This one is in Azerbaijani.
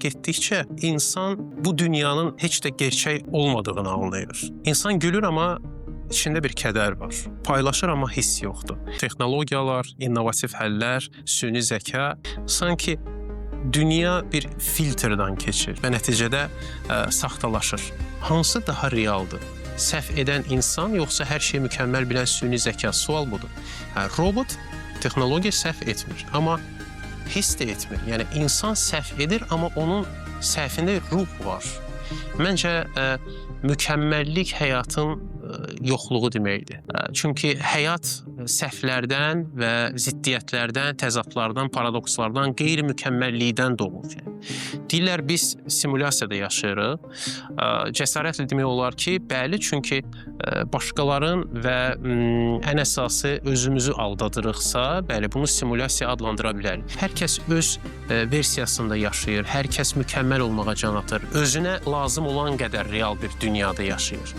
getdikcə insan bu dünyanın heç də gerçək olmadığını anlayır. İnsan gülür, amma içində bir kədər var. Paylaşır, amma hiss yoxdur. Texnologiyalar, innovativ həllər, süni zəka sanki dünya bir filtrdən keçir və nəticədə saxtalaşır. Hansı daha realdır? Səhv edən insan, yoxsa hər şeyi mükəmməl bilən süni zəka? Sual budur. Robot texnologiya səhv etmir, amma hiss də etmir. Yəni, insan səhv edir, amma onun səhvində ruh var. Məncə, mükəmməllik həyatın yoxluğu deməkdir. Çünki həyat səhvlərdən və ziddiyyətlərdən, təzadlardan, paradokslardan, qeyri-mükəmməllikdən doğur. Deyirlər, biz simulyasiyada yaşayırıq. Cəsarətlə demək olar ki, bəli, çünki başqaların və ən əsası özümüzü aldadırıqsa, bəli, bunu simulyasiya adlandıra bilərik. Hər kəs öz versiyasında yaşayır, hər kəs mükəmməl olmağa can atır, özünə lazım olan qədər real bir dünyada yaşayır.